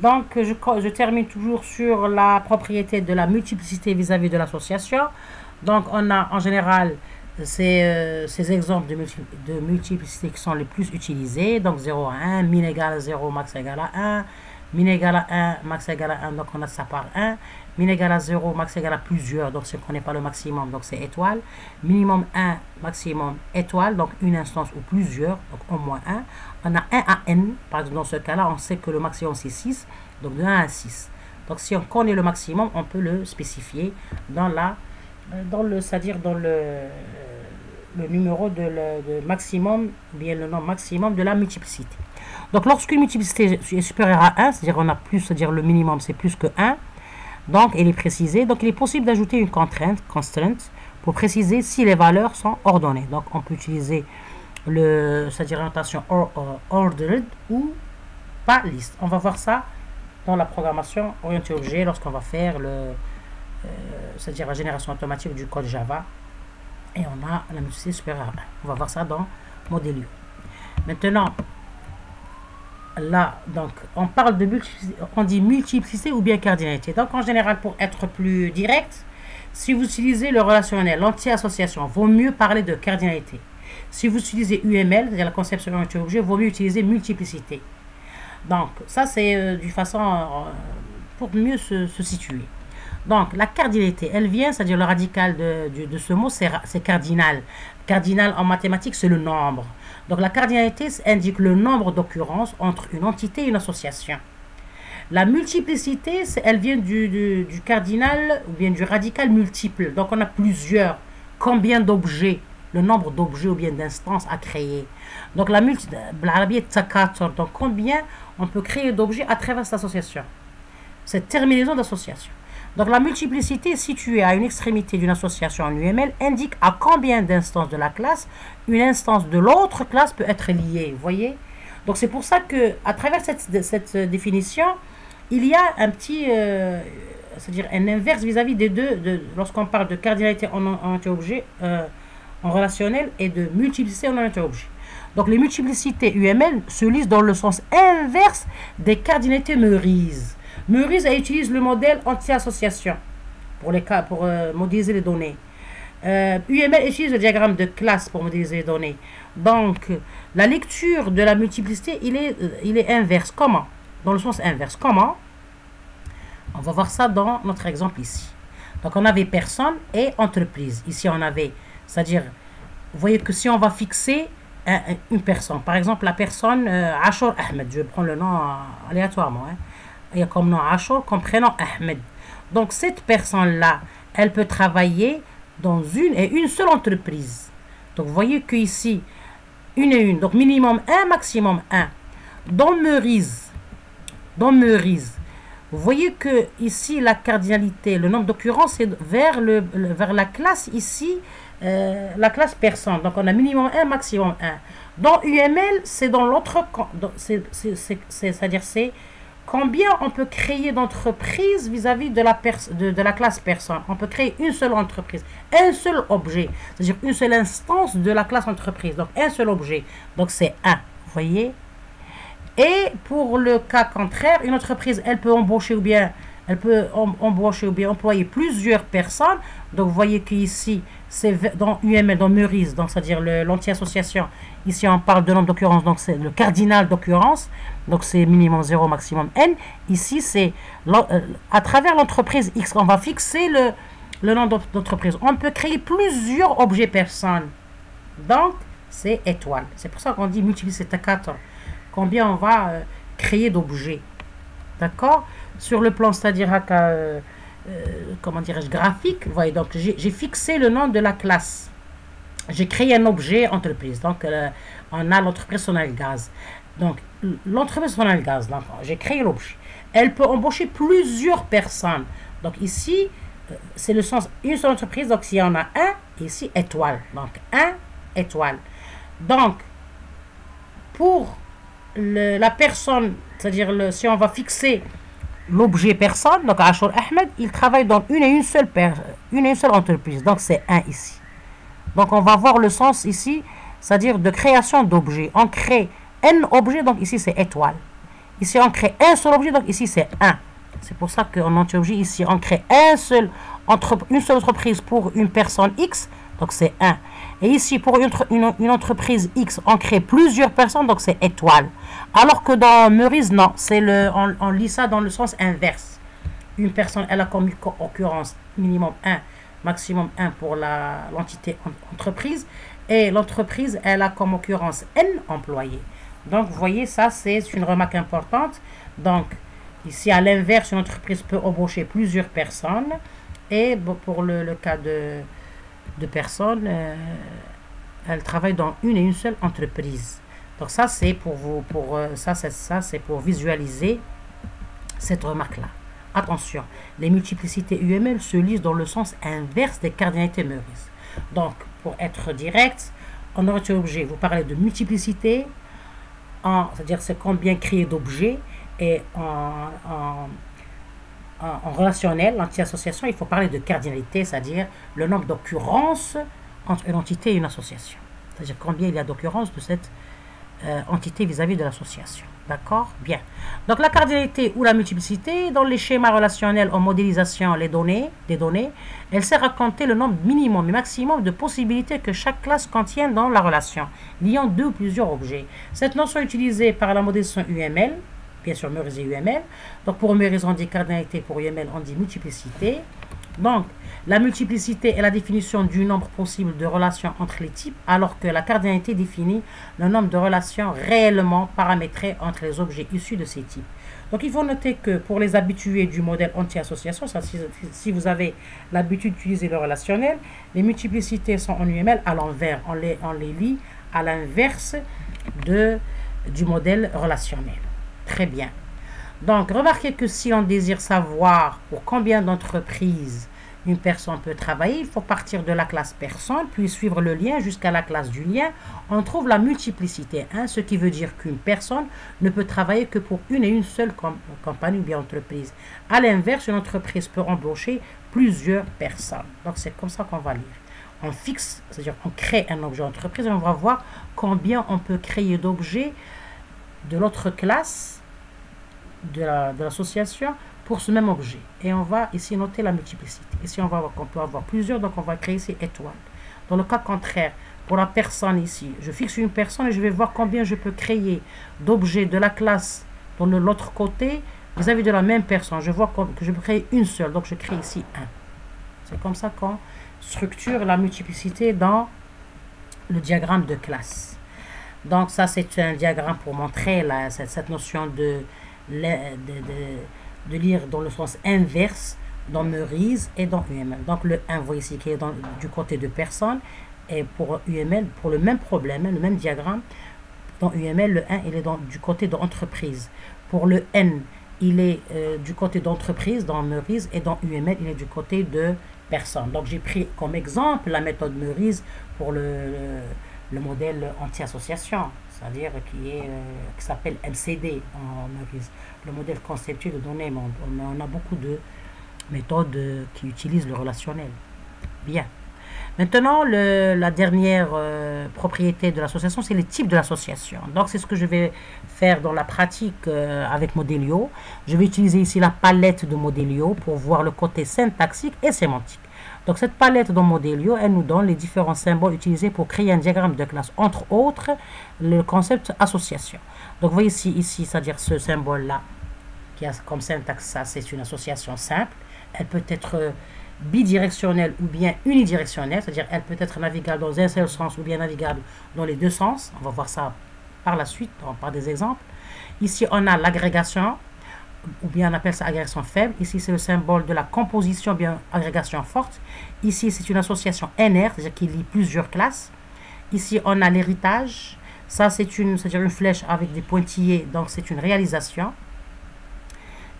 Donc, je termine toujours sur la propriété de la multiplicité vis-à-vis de l'association. Donc, on a en général ces exemples de multiplicité qui sont les plus utilisés. Donc, 0 à 1, min égale à 0, max égale à 1, min égale à 1, max égale à 1, donc on a ça par 1, min égale à 0, max égale à plusieurs, donc si on ne connaît pas le maximum, donc c'est étoile, minimum 1, maximum étoile, donc une instance ou plusieurs, donc au moins 1. On a 1 à n, par exemple dans ce cas-là, on sait que le maximum c'est 6, donc de 1 à 6. Donc si on connaît le maximum, on peut le spécifier c'est-à-dire dans le numéro de maximum, bien le nombre maximum de la multiplicité. Donc lorsqu'une multiplicité est supérieure à 1, c'est-à-dire on a plus, c'est-à-dire le minimum c'est plus que 1, donc elle est précisée. Donc il est possible d'ajouter une constraint pour préciser si les valeurs sont ordonnées. Donc on peut utiliser c'est-à-dire la notation ordered ou pas list. On va voir ça dans la programmation orientée objet lorsqu'on va faire c'est-à-dire la génération automatique du code Java. Et on a la multiplicité supérieure à 1. On va voir ça dans Modelio. Maintenant, là, donc, on parle de multiplicité, on dit multiplicité ou bien cardinalité. Donc, en général, pour être plus direct, si vous utilisez le relationnel, l'anti-association, vaut mieux parler de cardinalité. Si vous utilisez UML, c'est-à-dire la conception orientée objet, vaut mieux utiliser multiplicité. Donc, ça, c'est d'une façon pour mieux se situer. Donc, la cardinalité, elle vient, c'est-à-dire le radical de ce mot, c'est cardinal. Cardinal en mathématiques, c'est le nombre. Donc, la cardinalité indique le nombre d'occurrences entre une entité et une association. La multiplicité, elle vient du cardinal ou bien du radical multiple. Donc, on a plusieurs. Combien d'objets? Le nombre d'objets ou bien d'instances à créer. Donc, donc combien on peut créer d'objets à travers cette association. Cette terminaison d'association. Donc, la multiplicité située à une extrémité d'une association en UML indique à combien d'instances de la classe une instance de l'autre classe peut être liée. Vous voyez? Donc, c'est pour ça que à travers cette définition, il y a un petit, c'est-à-dire un inverse vis-à-vis des deux, lorsqu'on parle de cardinalité en objet, en relationnel et de multiplicité en objet. Donc, les multiplicités UML se lisent dans le sens inverse des cardinalités Meurize. Meurize utilise le modèle anti-association pour modéliser les données. UML utilise le diagramme de classe pour modéliser les données. Donc, la lecture de la multiplicité, il est inverse. Comment? Dans le sens inverse. Comment? On va voir ça dans notre exemple ici. Donc, on avait personne et entreprise. Ici, on avait, c'est-à-dire, vous voyez que si on va fixer une personne, par exemple, la personne Ashur Ahmed, je vais prendre le nom aléatoirement, hein. Il y a comme nom Ashur, comme prénom Ahmed. Donc, cette personne-là, elle peut travailler dans une seule entreprise. Donc, vous voyez qu'ici, une et une. Donc, minimum 1, maximum 1. Dans Meurize, vous voyez que ici, la cardinalité, le nombre d'occurrences, c'est vers la classe ici, la classe personne. Donc, on a minimum 1, maximum 1. Dans UML, c'est dans l'autre, c'est-à-dire c'est combien on peut créer d'entreprises vis-à-vis de la classe personne. On peut créer une seule entreprise, un seul objet, c'est-à-dire une seule instance de la classe entreprise. Donc, un seul objet. Donc, c'est 1. Vous voyez? Et pour le cas contraire, une entreprise, elle peut embaucher ou bien employer plusieurs personnes. Donc, vous voyez qu'ici, c'est dans UML, dans Meurize, donc c'est-à-dire l'anti-association. Ici, on parle de nombre d'occurrences, donc c'est le cardinal d'occurrence. Donc, c'est minimum 0, maximum n. Ici, c'est à travers l'entreprise X, on va fixer le nombre d'entreprises. On peut créer plusieurs objets personnes. Donc, c'est étoile. C'est pour ça qu'on dit multiplicité 4. Combien on va créer d'objets. D'accord? Sur le plan, c'est-à-dire comment dirais-je, graphique, vous voyez, donc j'ai fixé le nom de la classe. J'ai créé un objet entreprise. Donc, on a l'entreprise Sonalgaz. Donc, l'entreprise Sonalgaz, j'ai créé l'objet. Elle peut embaucher plusieurs personnes. Donc, ici, c'est le sens une seule entreprise. Donc, s'il y en a un, ici, étoile. Donc, 1, étoile. Donc, pour la personne, c'est-à-dire si on va fixer l'objet personne, donc Ashur Ahmed, il travaille dans une seule entreprise. Donc, c'est 1 ici. Donc, on va voir le sens ici, c'est-à-dire de création d'objets. On crée un objet, donc ici, c'est étoile. Ici, on crée un seul objet, donc ici, c'est 1. C'est pour ça qu'en anti-objet, ici, on crée une seule entreprise pour une personne X, donc c'est 1. Et ici, pour une entreprise X, on crée plusieurs personnes, donc c'est étoile. Alors que dans Meurize, non, on lit ça dans le sens inverse. Une personne, elle a comme occurrence minimum 1, maximum 1 pour l'entité entreprise. Et l'entreprise, elle a comme occurrence N employés. Donc, vous voyez, ça, c'est une remarque importante. Donc, ici, à l'inverse, une entreprise peut embaucher plusieurs personnes. Et pour le cas de personnes, elles travaillent dans une et une seule entreprise. Donc, ça, c'est c'est pour visualiser cette remarque-là. Attention, les multiplicités UML se lisent dans le sens inverse des cardinalités Meurize. Donc, pour être direct, en orienté objet, vous parlez de multiplicité, c'est-à-dire c'est combien créer d'objets, et en relationnel, l'anti-association, il faut parler de cardinalité, c'est-à-dire le nombre d'occurrences entre une entité et une association. C'est-à-dire combien il y a d'occurrences de cette entité vis-à-vis de l'association. D'accord? Bien. Donc la cardinalité ou la multiplicité, dans les schémas relationnels en modélisation des données, elle sert à compter le nombre minimum et maximum de possibilités que chaque classe contient dans la relation, liant deux ou plusieurs objets. Cette notion est utilisée par la modélisation UML, bien sûr Meurize et UML. Donc pour Meurize, on dit cardinalité, pour UML, on dit multiplicité. Donc, la multiplicité est la définition du nombre possible de relations entre les types, alors que la cardinalité définit le nombre de relations réellement paramétrées entre les objets issus de ces types. Donc, il faut noter que pour les habitués du modèle anti-association, si vous avez l'habitude d'utiliser le relationnel, les multiplicités sont en UML à l'envers. On les lit à l'inverse du modèle relationnel. Très bien. Donc, remarquez que si on désire savoir pour combien d'entreprises une personne peut travailler, il faut partir de la classe personne, puis suivre le lien jusqu'à la classe du lien. On trouve la multiplicité, ce qui veut dire qu'une personne ne peut travailler que pour une et une seule compagnie ou bien entreprise. À l'inverse, une entreprise peut embaucher plusieurs personnes. Donc, c'est comme ça qu'on va lire. On fixe, c'est-à-dire on crée un objet entreprise et on va voir combien on peut créer d'objets de l'autre classe de l'association pour ce même objet. Et on va ici noter la multiplicité. Ici, on va voir qu'on peut avoir plusieurs, donc on va créer ici étoile. Dans le cas contraire, pour la personne ici, je fixe une personne et je vais voir combien je peux créer d'objets de la classe dans l'autre côté vis-à-vis de la même personne. Je vois que je peux créer une seule, donc je crée ici 1. C'est comme ça qu'on structure la multiplicité dans le diagramme de classe. Donc ça, c'est un diagramme pour montrer cette notion de lire dans le sens inverse dans Meurize et dans UML. Donc le 1, vous voyez ici, qui est du côté de personne, et pour UML, pour le même problème, le même diagramme, dans UML, le 1, il est du côté d'entreprise. Pour le N, il est du côté d'entreprise dans Meurize, et dans UML, il est du côté de personne. Donc j'ai pris comme exemple la méthode Meurize pour le modèle anti-association, c'est-à-dire qui s'appelle MCD en Meurize, le modèle conceptuel de données. On a beaucoup de méthodes qui utilisent le relationnel. Bien. Maintenant, la dernière propriété de l'association, c'est les types de l'association. Donc, c'est ce que je vais faire dans la pratique avec Modelio. Je vais utiliser ici la palette de Modelio pour voir le côté syntaxique et sémantique. Donc, cette palette dans Modelio, elle nous donne les différents symboles utilisés pour créer un diagramme de classe. Entre autres, le concept association. Donc, vous voyez ici c'est-à-dire ce symbole-là, qui a comme syntaxe, ça, c'est une association simple. Elle peut être bidirectionnelle ou bien unidirectionnelle, c'est-à-dire elle peut être navigable dans un seul sens ou bien navigable dans les deux sens. On va voir ça par la suite, par des exemples. Ici, on a l'agrégation, ou bien on appelle ça agrégation faible. Ici, c'est le symbole de la composition, bien agrégation forte. Ici, c'est une association NR, c'est-à-dire qui lie plusieurs classes. Ici, on a l'héritage. Ça, c'est-à-dire une flèche avec des pointillés, donc c'est une réalisation.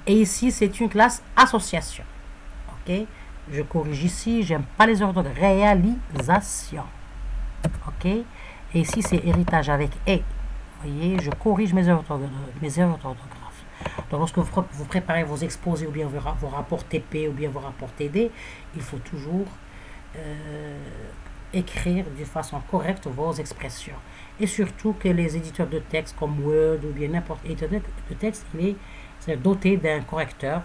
Et ici, c'est une classe association. OK? Je corrige ici, j'aime pas les ordres de réalisation. OK? Et ici, c'est héritage avec « et ». Vous voyez, je corrige mes erreurs d'orthographe. Donc, lorsque vous préparez vos exposés ou bien vos rapports TP ou bien vos rapports TD, il faut toujours écrire de façon correcte vos expressions. Et surtout que les éditeurs de texte comme Word ou bien n'importe quel éditeur de texte, il est doté d'un correcteur